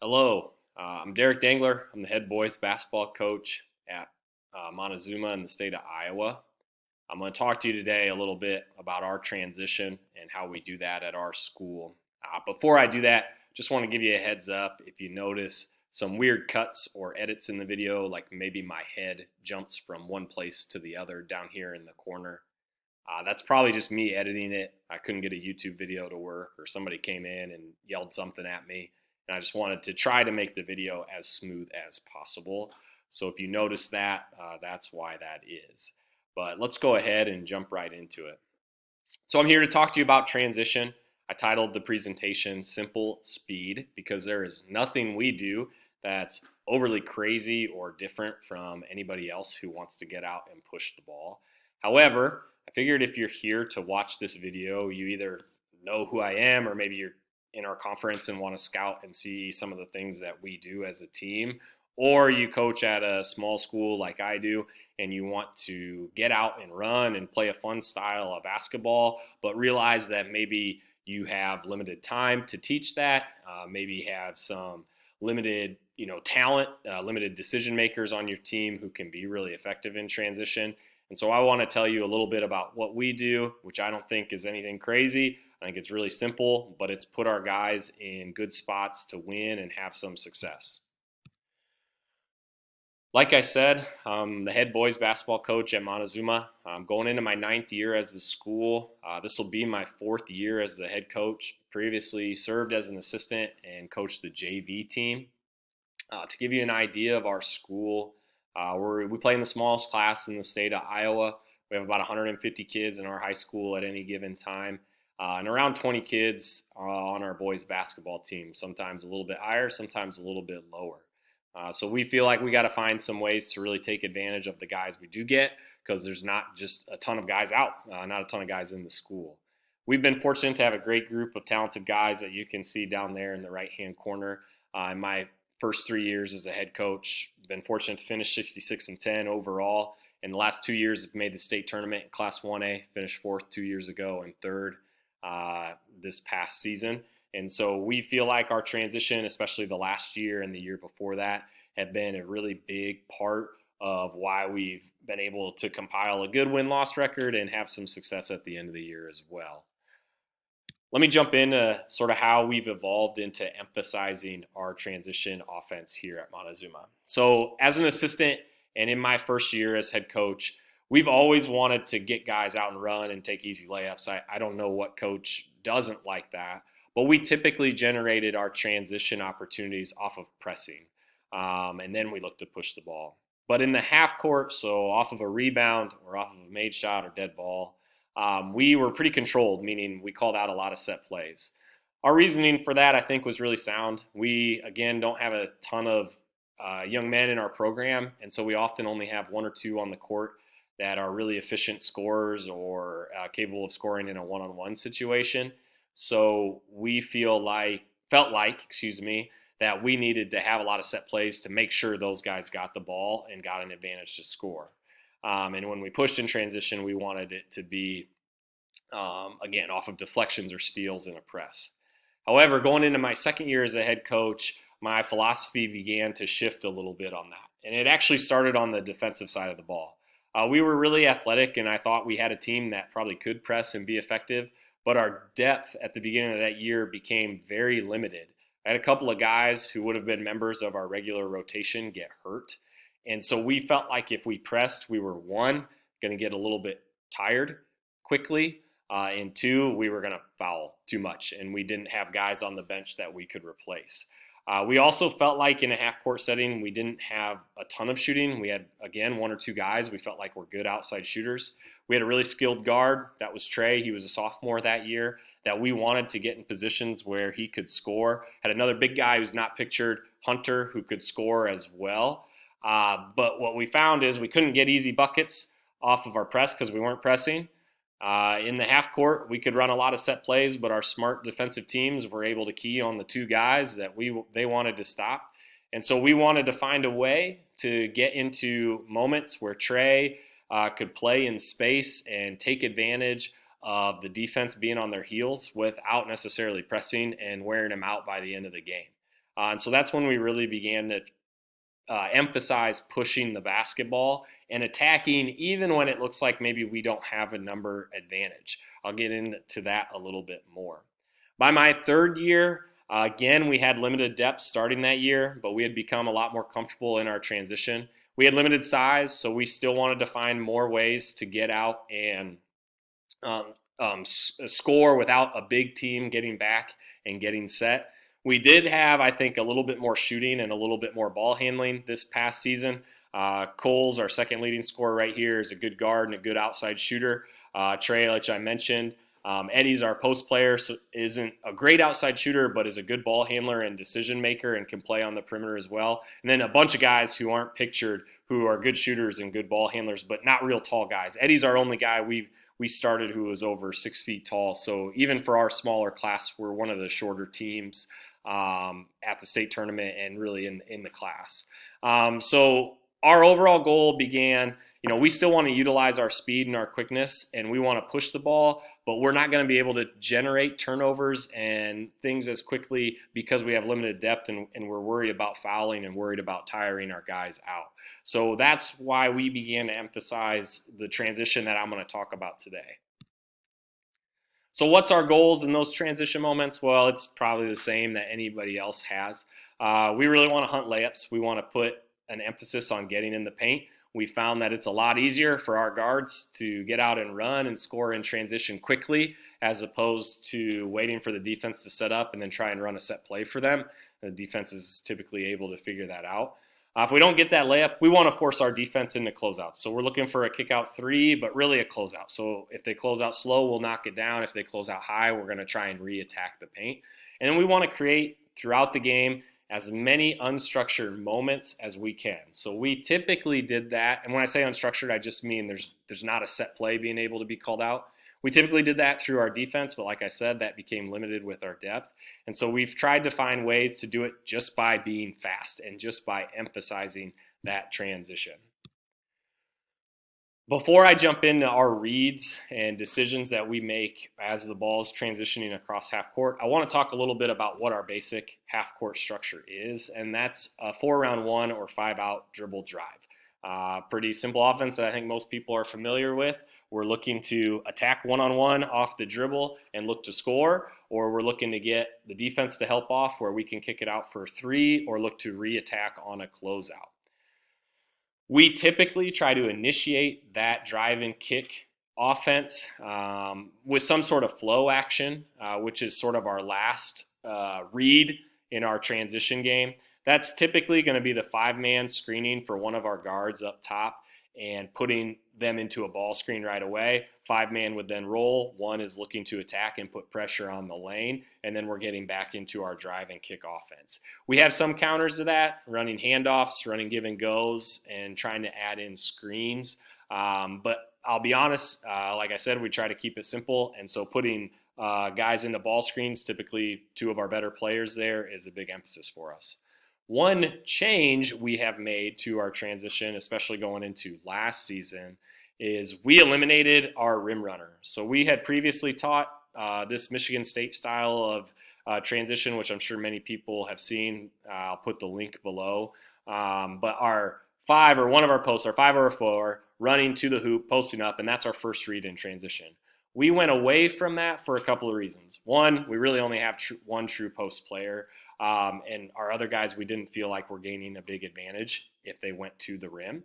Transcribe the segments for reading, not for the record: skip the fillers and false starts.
Hello, I'm Derek Dengler. I'm the head boys basketball coach at Montezuma in the state of Iowa. I'm going to talk to you today a little bit about our transition and how we do that at our school. Before I do that, just want to give you a heads up. If you notice some weird cuts or edits in the video, like maybe my head jumps from one place to the other down here in the corner, that's probably just me editing it. I couldn't get a YouTube video to work, or somebody came in and yelled something at me. And I just wanted to try to make the video as smooth as possible. So if you notice that, that's why that is. But let's go ahead and jump right into it. So I'm here to talk to you about transition. I titled the presentation Simple Speed because there is nothing we do that's overly crazy or different from anybody else who wants to get out and push the ball. However, I figured if you're here to watch this video, you either know who I am, or maybe you're in our conference and want to scout and see some of the things that we do as a team, or you coach at a small school like I do and you want to get out and run and play a fun style of basketball, but realize that maybe you have limited time to teach that, maybe have some limited talent, limited decision makers on your team who can be really effective in transition. And so I want to tell you a little bit about what we do, which I don't think is anything crazy. I think it's really simple, but it's put our guys in good spots to win and have some success. Like I said, I'm the head boys basketball coach at Montezuma. I'm going into my 9th year as the school. This will be my 4th year as the head coach. Previously served as an assistant and coached the JV team. To give you an idea of our school, we play in the smallest class in the state of Iowa. We have about 150 kids in our high school at any given time, and around 20 kids on our boys basketball team, sometimes a little bit higher, sometimes a little bit lower. So we feel like we got to find some ways to really take advantage of the guys we do get, because there's not just a ton of guys out, not a ton of guys in the school. We've been fortunate to have a great group of talented guys that you can see down there in the right-hand corner. In my first 3 years as a head coach, been fortunate to finish 66-10 overall. In the last 2 years, I've made the state tournament in Class 1A, finished 4th 2 years ago and 3rd this past season. And so we feel like our transition, especially the last year and the year before that, have been a really big part of why we've been able to compile a good win-loss record and have some success at the end of the year as well. Let me jump into sort of how we've evolved into emphasizing our transition offense here at Montezuma. So as an assistant and in my first year as head coach, we've always wanted to get guys out and run and take easy layups. I don't know what coach doesn't like that, but we typically generated our transition opportunities off of pressing, and then we look to push the ball. But in the half court, so off of a rebound or off of a made shot or dead ball, we were pretty controlled, meaning we called out a lot of set plays. Our reasoning for that, I think, was really sound. We, again, don't have a ton of young men in our program, and so we often only have 1 or 2 on the court that are really efficient scorers or capable of scoring in a one-on-one situation. So we felt like, that we needed to have a lot of set plays to make sure those guys got the ball and got an advantage to score. And when we pushed in transition, we wanted it to be, again, off of deflections or steals in a press. However, going into my 2nd year as a head coach, my philosophy began to shift a little bit on that. And it actually started on the defensive side of the ball. We were really athletic, and I thought we had a team that probably could press and be effective, but our depth at the beginning of that year became very limited. I had a couple of guys who would have been members of our regular rotation get hurt. And so we felt like if we pressed, we were, 1, going to get a little bit tired quickly, and 2, we were going to foul too much, and we didn't have guys on the bench that we could replace. We also felt like in a half-court setting, we didn't have a ton of shooting. We had, again, 1 or 2 guys we felt like were good outside shooters. We had a really skilled guard. That was Trey. He was a sophomore that year that we wanted to get in positions where he could score. Had another big guy who's not pictured, Hunter, who could score as well. But what we found is we couldn't get easy buckets off of our press because we weren't pressing. In the half court, we could run a lot of set plays, but our smart defensive teams were able to key on the 2 guys that they wanted to stop. And so we wanted to find a way to get into moments where Trey could play in space and take advantage of the defense being on their heels without necessarily pressing and wearing them out by the end of the game. And so that's when we really began to emphasize pushing the basketball and attacking even when it looks like maybe we don't have a number advantage. I'll get into that a little bit more. By my third year, again, we had limited depth starting that year, but we had become a lot more comfortable in our transition. We had limited size, so we still wanted to find more ways to get out and um, score without a big team getting back and getting set. We did have, I think, a little bit more shooting and a little bit more ball handling this past season. Cole's our second leading scorer right here, is a good guard and a good outside shooter. Trey, like I mentioned, Eddie's our post player, so isn't a great outside shooter, but is a good ball handler and decision maker and can play on the perimeter as well. And then a bunch of guys who aren't pictured who are good shooters and good ball handlers, but not real tall guys. Eddie's our only guy we started who was over 6 feet tall. So even for our smaller class, we're one of the shorter teams at the state tournament and really in the class. So our overall goal began, we still want to utilize our speed and our quickness, and we want to push the ball, but we're not going to be able to generate turnovers and things as quickly because we have limited depth and we're worried about fouling and worried about tiring our guys out. So that's why we began to emphasize the transition that I'm going to talk about today. So what's our goals in those transition moments? Well, it's probably the same that anybody else has. We really want to hunt layups. We want to put an emphasis on getting in the paint. We found that it's a lot easier for our guards to get out and run and score in transition quickly as opposed to waiting for the defense to set up and then try and run a set play for them. The defense is typically able to figure that out. If we don't get that layup, we want to force our defense into closeouts. So we're looking for a kick out three, but really a closeout. So if they close out slow, we'll knock it down. If they close out high, we're going to try and re-attack the paint. And then we want to create throughout the game as many unstructured moments as we can. So we typically did that. And when I say unstructured, I just mean there's not a set play being able to be called out. We typically did that through our defense, but like I said, that became limited with our depth. And so we've tried to find ways to do it just by being fast and just by emphasizing that transition. Before I jump into our reads and decisions that we make as the ball is transitioning across half court, I want to talk a little bit about what our basic half court structure is, and that's a 4-round-1 or 5-out dribble drive. Pretty simple offense that I think most people are familiar with. We're looking to attack one-on-one off the dribble and look to score, or we're looking to get the defense to help off where we can kick it out for three or look to re-attack on a closeout. We typically try to initiate that drive and kick offense with some sort of flow action, which is sort of our last read in our transition game. That's typically going to be the 5-man screening for one of our guards up top and putting them into a ball screen right away. 5-man would then roll. One is looking to attack and put pressure on the lane, and then we're getting back into our drive and kick offense. We have some counters to that, running handoffs, running give and goes, and trying to add in screens. But I'll be honest, like I said, we try to keep it simple, and so putting guys into ball screens, typically two of our better players there, is a big emphasis for us. One change we have made to our transition, especially going into last season, is we eliminated our rim runner. So we had previously taught this Michigan State style of transition, which I'm sure many people have seen. I'll put the link below. But our 5 or one of our posts, our 5 or 4, running to the hoop, posting up, and that's our first read in transition. We went away from that for a couple of reasons. One, we really only have one true post player. And our other guys, we didn't feel like we're gaining a big advantage if they went to the rim.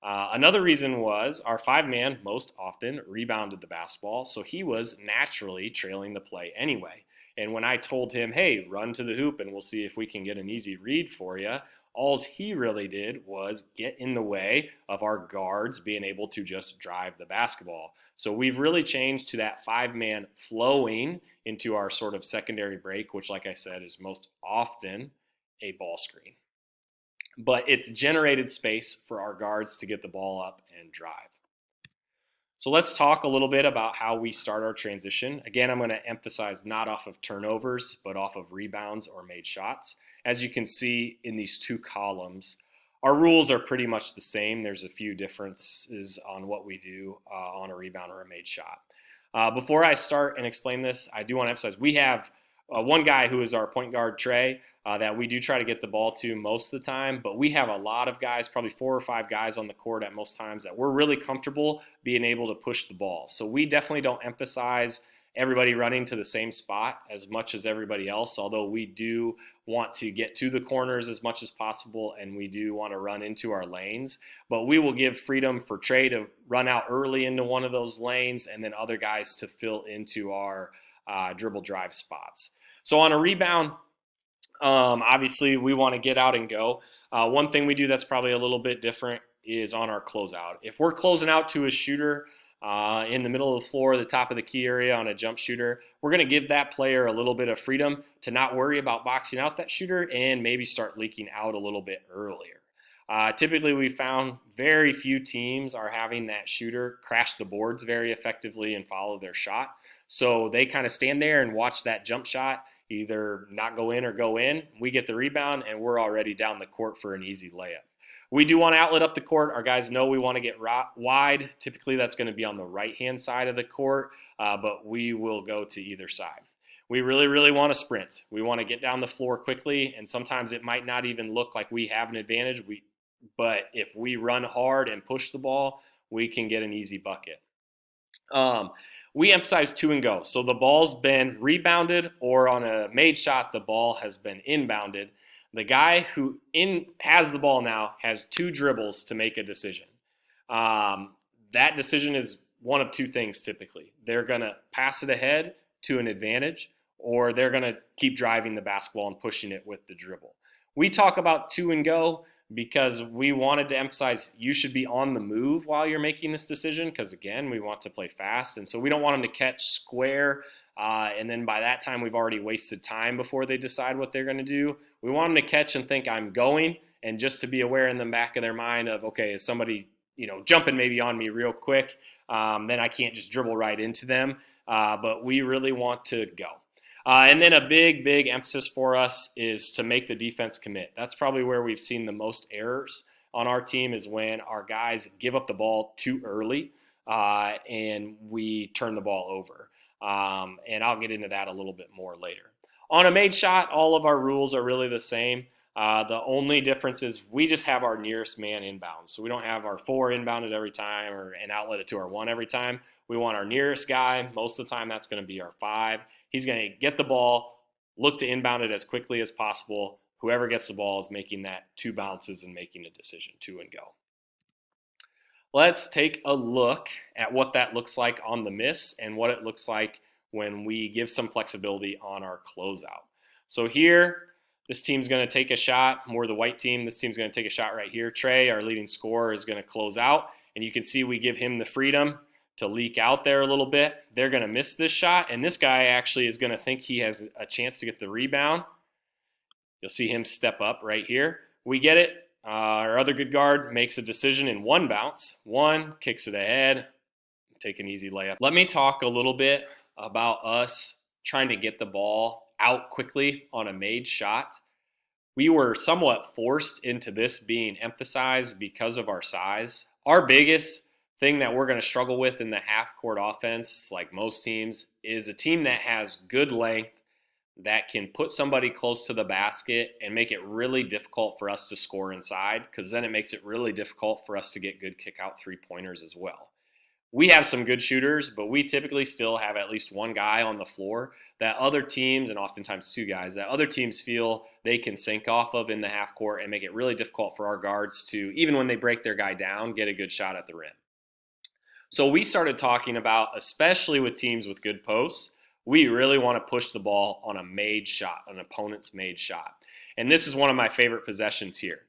Another reason was our 5-man most often rebounded the basketball, so he was naturally trailing the play anyway. And when I told him, hey, run to the hoop and we'll see if we can get an easy read for you, all he really did was get in the way of our guards being able to just drive the basketball. So we've really changed to that 5-man flowing into our sort of secondary break, which, like I said, is most often a ball screen. But it's generated space for our guards to get the ball up and drive. So let's talk a little bit about how we start our transition. Again, I'm going to emphasize not off of turnovers, but off of rebounds or made shots. As you can see in these two columns, our rules are pretty much the same. There's a few differences on what we do on a rebound or a made shot. Before I start and explain this, I do want to emphasize we have one guy who is our point guard, Trey. that we do try to get the ball to most of the time, but we have a lot of guys, probably 4 or 5 guys on the court at most times, that we're really comfortable being able to push the ball. So we definitely don't emphasize everybody running to the same spot as much as everybody else, although we do want to get to the corners as much as possible, and we do want to run into our lanes. But we will give freedom for Trey to run out early into one of those lanes, and then other guys to fill into our dribble drive spots. So on a rebound, obviously we want to get out and go. One thing we do that's probably a little bit different is on our closeout. If we're closing out to a shooter in the middle of the floor, the top of the key area on a jump shooter, we're going to give that player a little bit of freedom to not worry about boxing out that shooter and maybe start leaking out a little bit earlier. Typically, we found very few teams are having that shooter crash the boards very effectively and follow their shot. So they kind of stand there and watch that jump shot either not go in or go in. We get the rebound, and we're already down the court for an easy layup. We do want to outlet up the court. Our guys know we want to get wide. Typically, that's going to be on the right-hand side of the court, but we will go to either side. We really, really want to sprint. We want to get down the floor quickly, and sometimes it might not even look like we have an advantage. But if we run hard and push the ball, we can get an easy bucket. We emphasize 2 and go. So the ball's been rebounded, or on a made shot, the ball has been inbounded. The guy who has the ball now has 2 dribbles to make a decision. That decision is one of 2 things typically. They're going to pass it ahead to an advantage, or they're going to keep driving the basketball and pushing it with the dribble. We talk about 2 and go because we wanted to emphasize you should be on the move while you're making this decision, because again, we want to play fast, and so we don't want them to catch square, and then by that time we've already wasted time before they decide what they're going to do. We want them to catch and think I'm going, and just to be aware in the back of their mind of, okay, is somebody jumping maybe on me real quick, then I can't just dribble right into them, but we really want to go. And then a big, big emphasis for us is to make the defense commit. That's probably where we've seen the most errors on our team, is when our guys give up the ball too early and we turn the ball over. And I'll get into that a little bit more later. On a made shot, all of our rules are really the same. The only difference is we just have our nearest man inbound. So we don't have our 4 inbounded every time or an outlet to our 1 every time. We want our nearest guy. Most of the time, that's going to be our 5. He's going to get the ball, look to inbound it as quickly as possible. Whoever gets the ball is making that 2 bounces and making a decision, 2 and go. Let's take a look at what that looks like on the miss and what it looks like when we give some flexibility on our closeout. So here, this team's going to take a shot. We're the white team. This team's going to take a shot right here. Trey, our leading scorer, is going to close out, and you can see we give him the freedom to leak out there a little bit. They're going to miss this shot, and this guy actually is going to think he has a chance to get the rebound. You'll see him step up right here. We get it. Our other good guard makes a decision in 1 bounce. 1, kicks it ahead, take an easy layup. Let me talk a little bit about us trying to get the ball out quickly on a made shot. We were somewhat forced into this being emphasized because of our size. Our biggest thing that we're going to struggle with in the half-court offense, like most teams, is a team that has good length, that can put somebody close to the basket and make it really difficult for us to score inside, because then it makes it really difficult for us to get good kick-out 3-pointers as well. We have some good shooters, but we typically still have at least 1 guy on the floor that other teams, and oftentimes 2 guys, that other teams feel they can sink off of in the half-court and make it really difficult for our guards to, even when they break their guy down, get a good shot at the rim. So we started talking about, especially with teams with good posts, we really want to push the ball on a made shot, an opponent's made shot. And this is one of my favorite possessions here.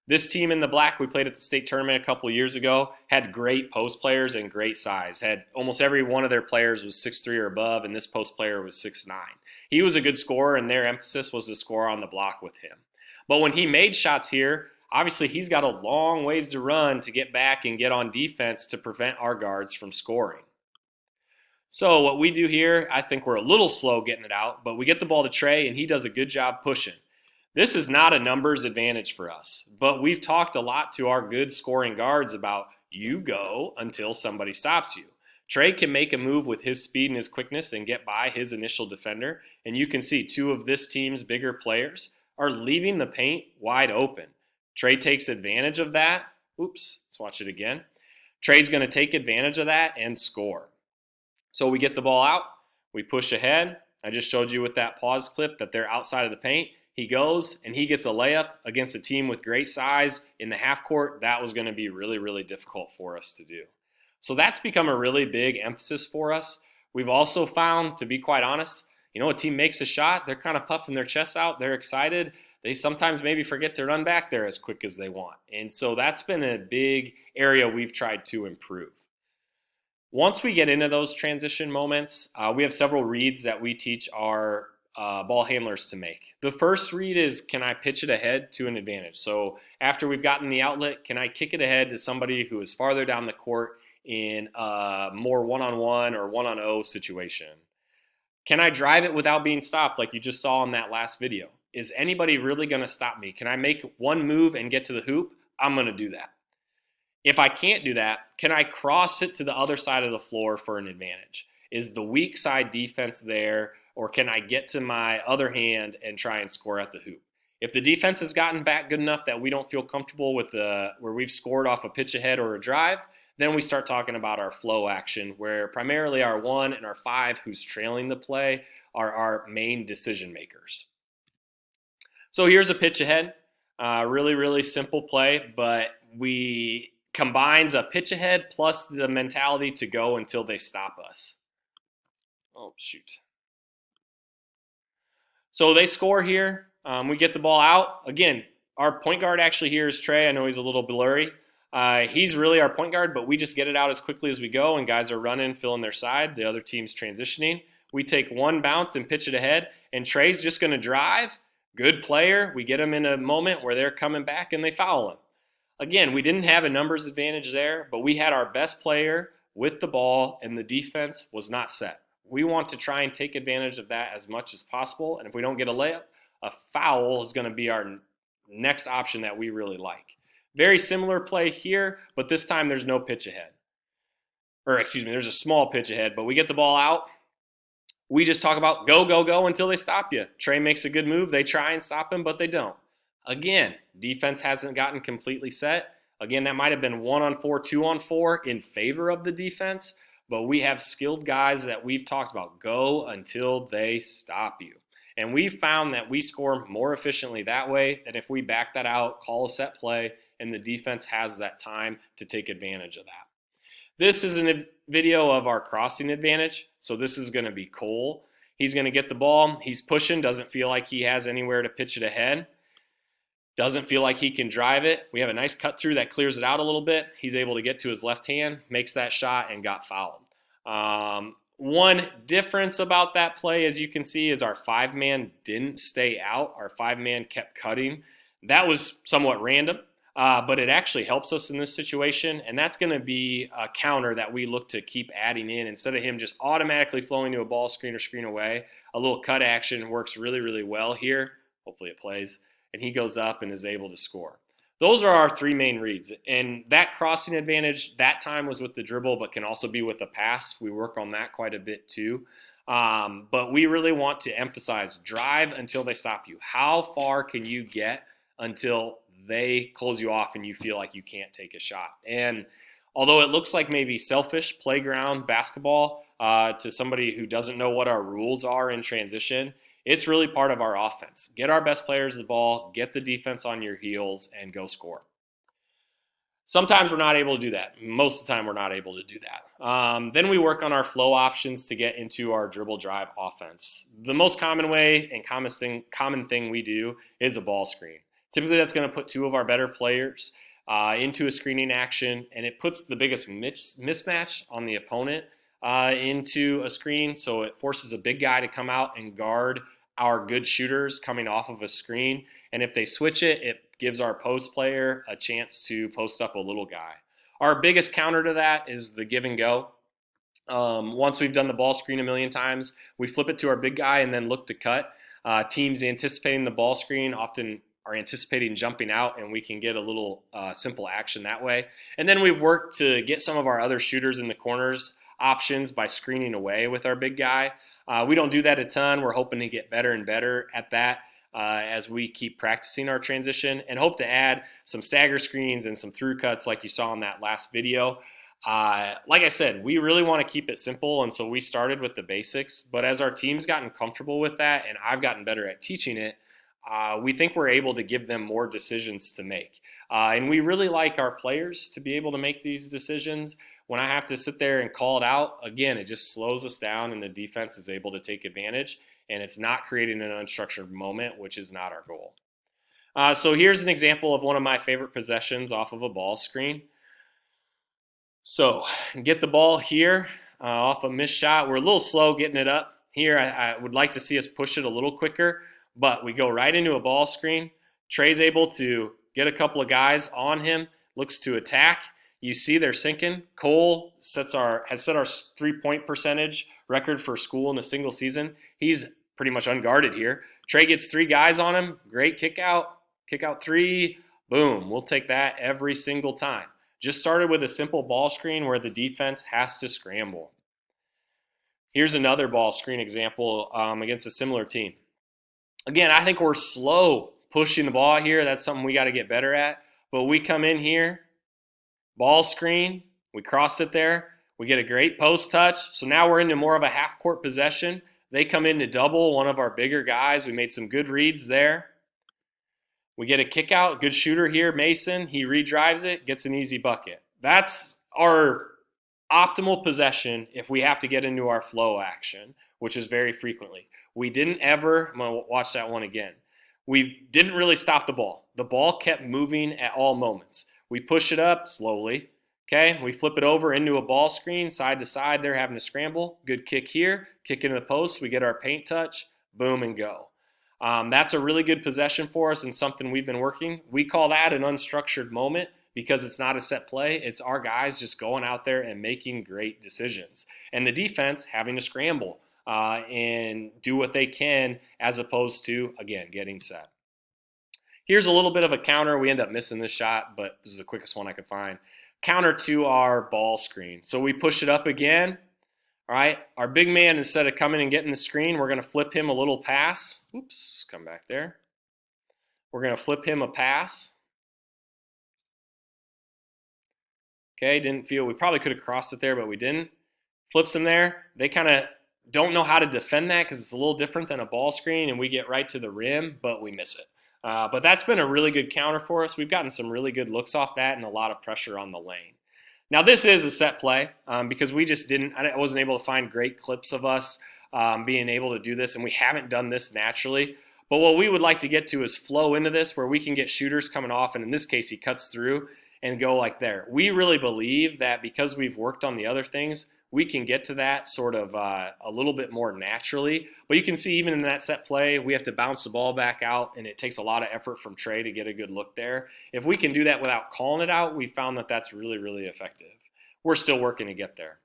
This team in the black, we played at the state tournament a couple of years ago, had great post players and great size. Had almost every one of their players was 6'3" or above, and this post player was 6'9". He was a good scorer, and their emphasis was to score on the block with him. But when he made shots here, obviously he's got a long ways to run to get back and get on defense to prevent our guards from scoring. So what we do here, I think we're a little slow getting it out, but we get the ball to Trey, and he does a good job pushing. This is not a numbers advantage for us, but we've talked a lot to our good scoring guards about you go until somebody stops you. Trey can make a move with his speed and his quickness and get by his initial defender, and you can see 2 of this team's bigger players are leaving the paint wide open. Trey takes advantage of that. Oops, let's watch it again. Trey's going to take advantage of that and score. So we get the ball out, we push ahead. I just showed you with that pause clip that they're outside of the paint. He goes and he gets a layup against a team with great size in the half court. That was going to be really, really difficult for us to do. So that's become a really big emphasis for us. We've also found, to be quite honest, a team makes a shot, they're kind of puffing their chests out, they're excited. They sometimes maybe forget to run back there as quick as they want. And so that's been a big area we've tried to improve. Once we get into those transition moments, we have several reads that we teach our ball handlers to make. The first read is, can I pitch it ahead to an advantage? So after we've gotten the outlet, can I kick it ahead to somebody who is farther down the court in a more one-on-one or one-on-0 situation? Can I drive it without being stopped like you just saw in that last video? Is anybody really going to stop me? Can I make one move and get to the hoop? I'm going to do that. If I can't do that, can I cross it to the other side of the floor for an advantage? Is the weak side defense there, or can I get to my other hand and try and score at the hoop? If the defense has gotten back good enough that we don't feel comfortable with where we've scored off a pitch ahead or a drive, then we start talking about our flow action, where primarily our 1 and our 5 who's trailing the play are our main decision makers. So here's a pitch ahead. Really, really simple play, but we combines a pitch ahead plus the mentality to go until they stop us. Oh, shoot. So they score here. We get the ball out. Again, our point guard actually here is Trey. I know he's a little blurry. He's really our point guard, but we just get it out as quickly as we go, and guys are running, filling their side. The other team's transitioning. We take one bounce and pitch it ahead, and Trey's just going to drive. Good player. We get him in a moment where they're coming back, and they foul him. Again, we didn't have a numbers advantage there, but we had our best player with the ball, and the defense was not set. We want to try and take advantage of that as much as possible, and if we don't get a layup, a foul is going to be our next option that we really like. Very similar play here, but this time there's no pitch ahead. There's a small pitch ahead, but we get the ball out. We just talk about go, go, go until they stop you. Trey makes a good move. They try and stop him, but they don't. Again, defense hasn't gotten completely set. Again, that might have been 1-on-4, 2-on-4 in favor of the defense, but we have skilled guys that we've talked about. Go until they stop you. And we've found that we score more efficiently that way than if we back that out, call a set play, and the defense has that time to take advantage of that. This is a video of our crossing advantage. So this is going to be Cole. He's going to get the ball. He's pushing, doesn't feel like he has anywhere to pitch it ahead. Doesn't feel like he can drive it. We have a nice cut through that clears it out a little bit. He's able to get to his left hand, makes that shot, and got fouled. One difference about that play, as you can see, is our 5-man didn't stay out. Our 5-man kept cutting. That was somewhat random, but it actually helps us in this situation, and that's going to be a counter that we look to keep adding in. Instead of him just automatically flowing to a ball screen or screen away, a little cut action works really, really well here. Hopefully it plays. And he goes up and is able to score. Those are our 3 main reads. And that crossing advantage, that time was with the dribble, but can also be with the pass. We work on that quite a bit too. But we really want to emphasize drive until they stop you. How far can you get until they close you off and you feel like you can't take a shot? And although it looks like maybe selfish playground basketball to somebody who doesn't know what our rules are in transition, it's really part of our offense. Get our best players the ball, get the defense on your heels, and go score. Sometimes we're not able to do that. Most of the time we're not able to do that. Then we work on our flow options to get into our dribble drive offense. The most common way and common thing we do is a ball screen. Typically that's going to put 2 of our better players into a screening action, and it puts the biggest mismatch on the opponent into a screen, so it forces a big guy to come out and guard our good shooters coming off of a screen. And if they switch it, it gives our post player a chance to post up a little guy. Our biggest counter to that is the give and go. Once we've done the ball screen a million times, we flip it to our big guy and then look to cut. Teams anticipating the ball screen often are anticipating jumping out, and we can get a little simple action that way. And then we've worked to get some of our other shooters in the corners options by screening away with our big guy. We don't do that a ton. We're hoping to get better and better at that. as we keep practicing our transition, and hope to add some stagger screens and some through cuts like you saw in that last video. Like I said, we really want to keep it simple, and so we started with the basics. But as our team's gotten comfortable with that, and I've gotten better at teaching it, we think we're able to give them more decisions to make. And we really like our players to be able to make these decisions. When I have to sit there and call it out, again, it just slows us down, and the defense is able to take advantage, and it's not creating an unstructured moment, which is not our goal. So here's an example of one of my favorite possessions off of a ball screen. So get the ball here off a missed shot. We're a little slow getting it up. Here, I would like to see us push it a little quicker, but we go right into a ball screen. Trey's able to get a couple of guys on him, looks to attack. You see they're sinking. Cole has set our three-point percentage record for school in a single season. He's pretty much unguarded here. Trey gets 3 guys on him. Great kick out 3. Boom. We'll take that every single time. Just started with a simple ball screen where the defense has to scramble. Here's another ball screen example against a similar team. Again, I think we're slow pushing the ball here. That's something we got to get better at. But we come in here, ball screen, we crossed it there. We get a great post touch. So now we're into more of a half-court possession. They come in to double one of our bigger guys. We made some good reads there. We get a kick out, good shooter here, Mason. He redrives it, gets an easy bucket. That's our optimal possession if we have to get into our flow action, which is very frequently. We didn't ever, I'm going to watch that one again. We didn't really stop the ball. The ball kept moving at all moments. We push it up slowly. Okay, we flip it over into a ball screen, side to side. They're having to scramble. Good kick here, kick into the post. We get our paint touch, boom, and go. That's a really good possession for us and something we've been working. We call that an unstructured moment because it's not a set play. It's our guys just going out there and making great decisions. And the defense having to scramble and do what they can as opposed to, again, getting set. Here's a little bit of a counter. We end up missing this shot, but this is the quickest one I could find. Counter to our ball screen. So we push it up again. All right, our big man, instead of coming and getting the screen, we're going to flip him a little pass. Oops, come back there. We're going to flip him a pass. Okay, we probably could have crossed it there, but we didn't. Flips him there. They kind of don't know how to defend that because it's a little different than a ball screen, and we get right to the rim, but we miss it. But that's been a really good counter for us. We've gotten some really good looks off that and a lot of pressure on the lane. Now, this is a set play because I wasn't able to find great clips of us being able to do this, and we haven't done this naturally. But what we would like to get to is flow into this where we can get shooters coming off, and in this case, he cuts through and go like there. We really believe that because we've worked on the other things, we can get to that sort of a little bit more naturally. But you can see even in that set play, we have to bounce the ball back out, and it takes a lot of effort from Trey to get a good look there. If we can do that without calling it out, we found that that's really, really effective. We're still working to get there.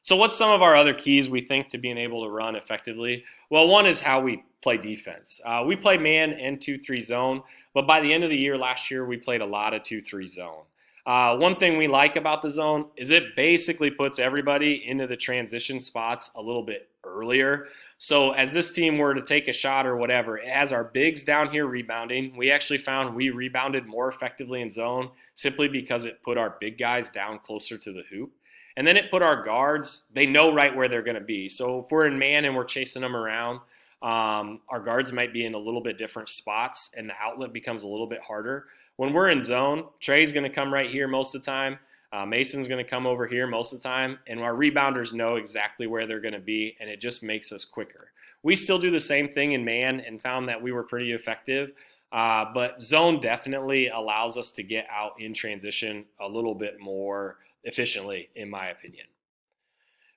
So what's some of our other keys we think to being able to run effectively? Well, one is how we play defense. We play man and 2-3 zone, but by the end of the year last year, we played a lot of 2-3 zone. One thing we like about the zone is it basically puts everybody into the transition spots a little bit earlier. So as this team were to take a shot or whatever, it has our bigs down here rebounding. We actually found we rebounded more effectively in zone simply because it put our big guys down closer to the hoop. And then it put our guards, they know right where they're going to be. So if we're in man and we're chasing them around, our guards might be in a little bit different spots and the outlet becomes a little bit harder. When we're in zone, Trey's going to come right here most of the time. Mason's going to come over here most of the time. And our rebounders know exactly where they're going to be, and it just makes us quicker. We still do the same thing in man and found that we were pretty effective. But zone definitely allows us to get out in transition a little bit more efficiently, in my opinion.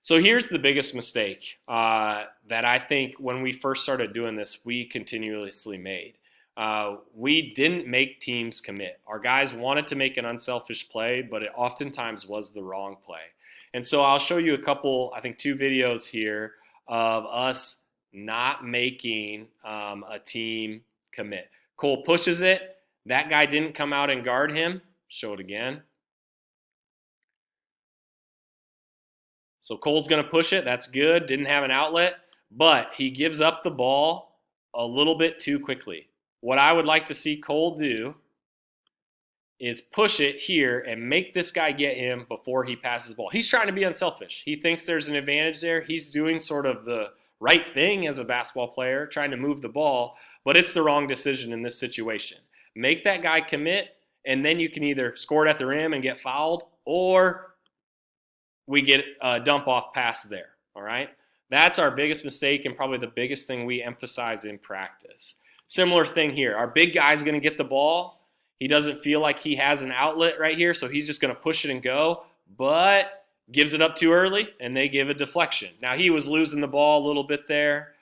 So here's the biggest mistake that I think when we first started doing this, we continuously made. We didn't make teams commit. Our guys wanted to make an unselfish play, but it oftentimes was the wrong play. And so I'll show you a couple, I think 2 videos here of us not making a team commit. Cole pushes it. That guy didn't come out and guard him. Show it again. So Cole's going to push it. That's good. Didn't have an outlet, but he gives up the ball a little bit too quickly. What I would like to see Cole do is push it here and make this guy get him before he passes the ball. He's trying to be unselfish. He thinks there's an advantage there. He's doing sort of the right thing as a basketball player, trying to move the ball, but it's the wrong decision in this situation. Make that guy commit, and then you can either score it at the rim and get fouled, or we get a dump off pass there, all right? That's our biggest mistake and probably the biggest thing we emphasize in practice. Similar thing here. Our big guy's going to get the ball. He doesn't feel like he has an outlet right here, so he's just going to push it and go, but gives it up too early, and they give a deflection. Now, he was losing the ball a little bit there.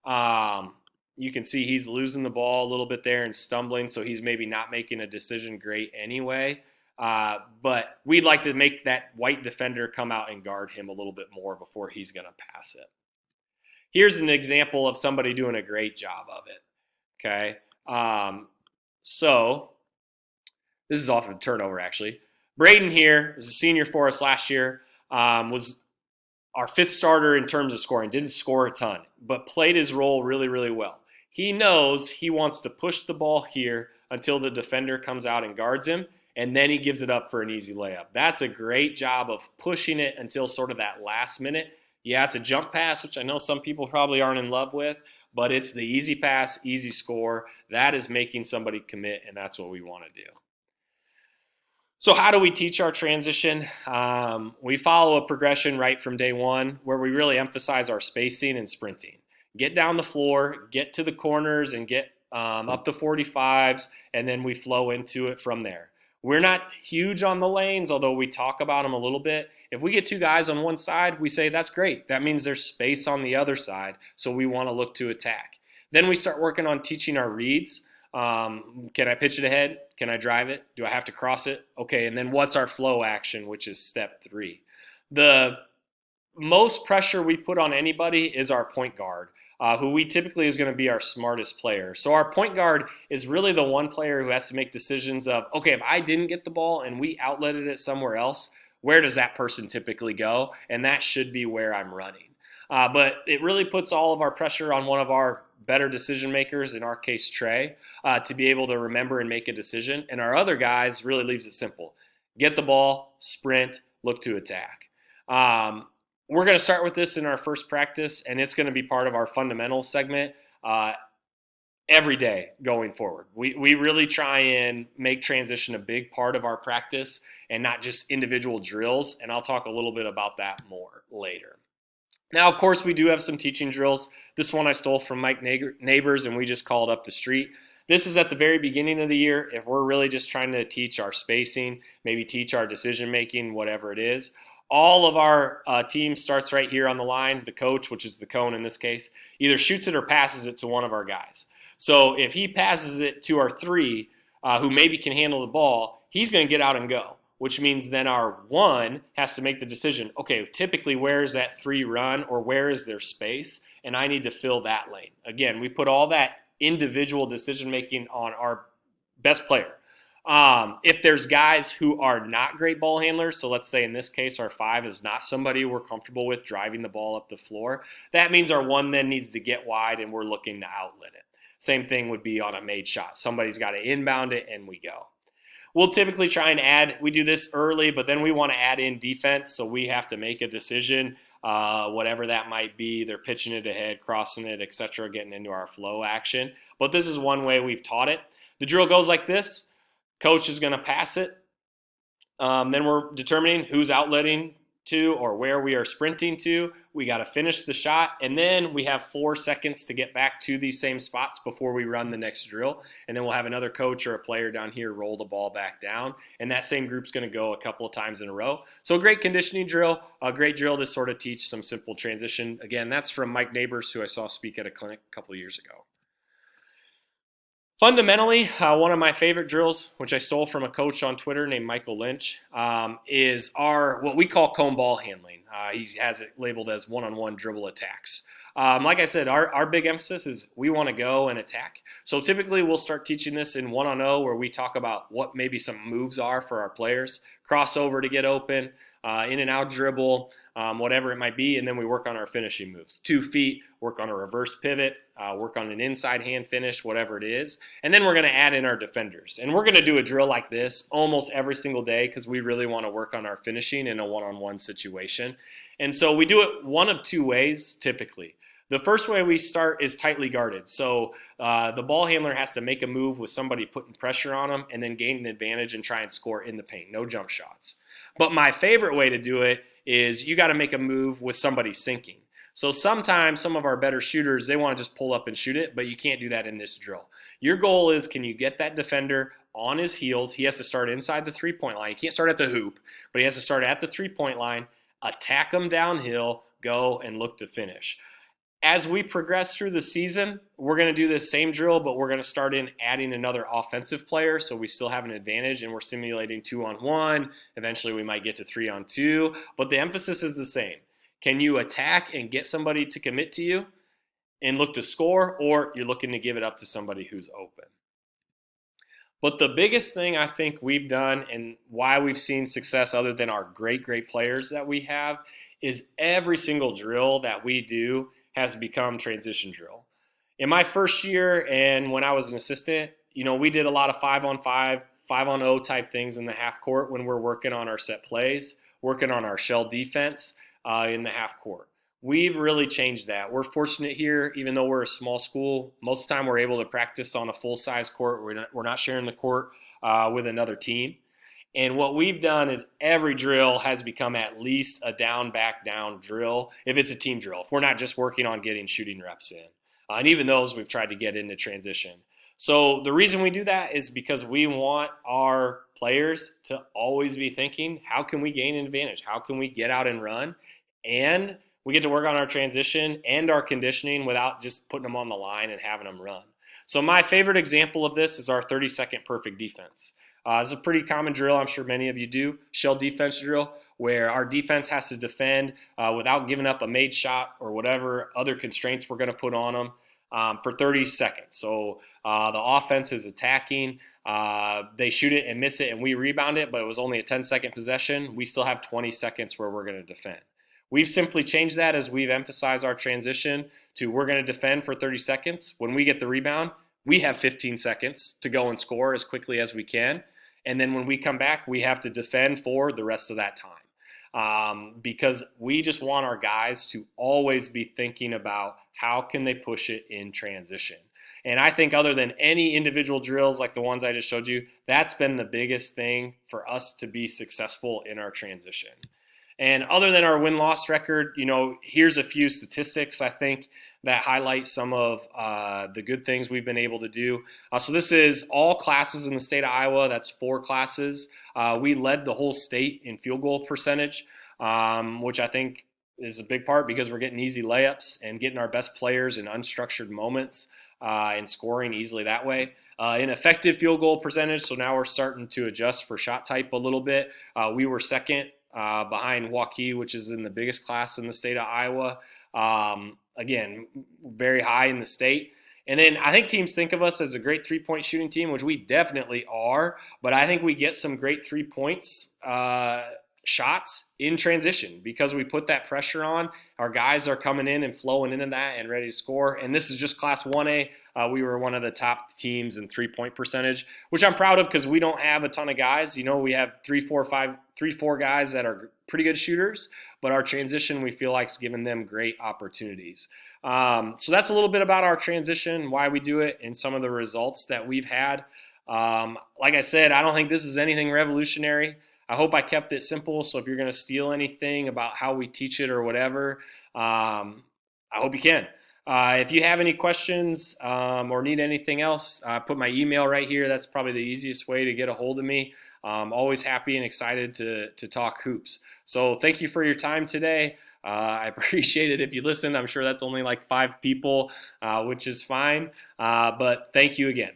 You can see he's losing the ball a little bit there and stumbling, so he's maybe not making a decision great anyway. But we'd like to make that white defender come out and guard him a little bit more before he's going to pass it. Here's an example of somebody doing a great job of it, okay? So this is off of a turnover, actually. Braden here was a senior for us last year, was our fifth starter in terms of scoring. Didn't score a ton, but played his role really, really well. He knows he wants to push the ball here until the defender comes out and guards him, and then he gives it up for an easy layup. That's a great job of pushing it until sort of that last minute. Yeah, it's a jump pass, which I know some people probably aren't in love with, but it's the easy pass, easy score. That is making somebody commit, and that's what we want to do. So how do we teach our transition? We follow a progression right from day one where we really emphasize our spacing and sprinting. Get down the floor, get to the corners, and get up the 45s, and then we flow into it from there. We're not huge on the lanes, although we talk about them a little bit. If we get two guys on one side, we say that's great. That means there's space on the other side, so we want to look to attack. Then we start working on teaching our reads. Can I pitch it ahead? Can I drive it? Do I have to cross it? Okay, and then what's our flow action, which is step 3. The most pressure we put on anybody is our point guard, who we typically is going to be our smartest player. So our point guard is really the one player who has to make decisions of, okay, if I didn't get the ball and we outletted it somewhere else, where does that person typically go? And that should be where I'm running. But it really puts all of our pressure on one of our better decision makers, in our case Trey, to be able to remember and make a decision. And our other guys really leaves it simple. Get the ball, sprint, look to attack. We're going to start with this in our first practice, and it's going to be part of our fundamentals segment every day going forward. We really try and make transition a big part of our practice and not just individual drills, and I'll talk a little bit about that more later. Now, of course, we do have some teaching drills. This one I stole from Mike Neighbors, and we just called up the street. This is at the very beginning of the year. If we're really just trying to teach our spacing, maybe teach our decision-making, whatever it is. All of our team starts right here on the line. The coach, which is the cone in this case, either shoots it or passes it to one of our guys. So if he passes it to our 3, who maybe can handle the ball, he's going to get out and go, which means then our 1 has to make the decision, okay, typically where is that 3 run or where is their space, and I need to fill that lane. Again, we put all that individual decision-making on our best player. If there's guys who are not great ball handlers, so let's say in this case our 5 is not somebody we're comfortable with driving the ball up the floor, that means our 1 then needs to get wide and we're looking to outlet it. Same thing would be on a made shot. Somebody's got to inbound it and we go. We'll typically try and add, we do this early, but then we want to add in defense, so we have to make a decision, whatever that might be. They're pitching it ahead, crossing it, etc., getting into our flow action. But this is one way we've taught it. The drill goes like this. Coach is going to pass it. Then we're determining who's outletting to or where we are sprinting to. We got to finish the shot, and then we have 4 seconds to get back to these same spots before we run the next drill. And then we'll have another coach or a player down here roll the ball back down, and that same group's going to go a couple of times in a row. So a great conditioning drill, a great drill to sort of teach some simple transition. Again, that's from Mike Neighbors, who I saw speak at a clinic a couple of years ago. Fundamentally, one of my favorite drills, which I stole from a coach on Twitter named Michael Lynch, is our what we call cone ball handling. He has it labeled as one-on-one dribble attacks. Like I said, our big emphasis is we want to go and attack. So typically we'll start teaching this in 1-on-0 where we talk about what maybe some moves are for our players. Crossover to get open, in and out dribble, whatever it might be, and then we work on our finishing moves. 2 feet, work on a reverse pivot, work on an inside hand finish, whatever it is. And then we're going to add in our defenders. And we're going to do a drill like this almost every single day because we really want to work on our finishing in a one-on-one situation. And so we do it one of 2 ways typically. The first way we start is tightly guarded. So the ball handler has to make a move with somebody putting pressure on them and then gain an advantage and try and score in the paint. No jump shots. But my favorite way to do it is you got to make a move with somebody sinking. So sometimes some of our better shooters, they want to just pull up and shoot it, but you can't do that in this drill. Your goal is, can you get that defender on his heels? He has to start inside the three-point line. He can't start at the hoop, but he has to start at the three-point line, attack him downhill, go and look to finish. As we progress through the season, we're going to do this same drill, but we're going to start in adding another offensive player so we still have an advantage, and we're simulating 2-on-1. Eventually we might get to 3-on-2, but the emphasis is the same. Can you attack and get somebody to commit to you and look to score, or you're looking to give it up to somebody who's open? But the biggest thing I think we've done and why we've seen success other than our great players that we have is every single drill that we do has become transition drill. In my first year and when I was an assistant, we did a lot of 5-on-5, 5-on-0 type things in the half court when we're working on our set plays, working on our shell defense in the half court. We've really changed that. We're fortunate here, even though we're a small school, most of the time we're able to practice on a full-size court. We're not sharing the court with another team. And what we've done is every drill has become at least a down, back, down drill if it's a team drill, if we're not just working on getting shooting reps in. And even those we've tried to get into transition. So the reason we do that is because we want our players to always be thinking, how can we gain an advantage? How can we get out and run? And we get to work on our transition and our conditioning without just putting them on the line and having them run. So my favorite example of this is our 30-second perfect defense. It's a pretty common drill, I'm sure many of you do, shell defense drill, where our defense has to defend without giving up a made shot or whatever other constraints we're going to put on them for 30 seconds. So the offense is attacking, they shoot it and miss it and we rebound it, but it was only a 10-second possession. We still have 20 seconds where we're going to defend. We've simply changed that as we've emphasized our transition to we're going to defend for 30 seconds. When we get the rebound, we have 15 seconds to go and score as quickly as we can. And then when we come back, we have to defend for the rest of that time because we just want our guys to always be thinking about how can they push it in transition. And I think other than any individual drills like the ones I just showed you, that's been the biggest thing for us to be successful in our transition. And other than our win-loss record, here's a few statistics, I think, that highlight some of the good things we've been able to do. So this is all classes in the state of Iowa. That's 4 classes. We led the whole state in field goal percentage, which I think is a big part because we're getting easy layups and getting our best players in unstructured moments and scoring easily that way. In effective field goal percentage, so now we're starting to adjust for shot type a little bit. We were second behind Waukee, which is in the biggest class in the state of Iowa. Again, very high in the state. And then I think teams think of us as a great three-point shooting team, which we definitely are. But I think we get some great 3 points shots in transition because we put that pressure on. Our guys are coming in and flowing into that and ready to score. And this is just Class 1A. We were one of the top teams in 3-point percentage, which I'm proud of because we don't have a ton of guys. We have 3-4 guys that are pretty good shooters, but our transition we feel like is giving them great opportunities. So that's a little bit about our transition, why we do it, and some of the results that we've had. Like I said, I don't think this is anything revolutionary. I hope I kept it simple, so if you're going to steal anything about how we teach it or whatever, I hope you can. If you have any questions or need anything else, put my email right here. That's probably the easiest way to get a hold of me. I'm always happy and excited to talk hoops. So thank you for your time today. I appreciate it if you listen. I'm sure that's only like 5 people, which is fine. But thank you again.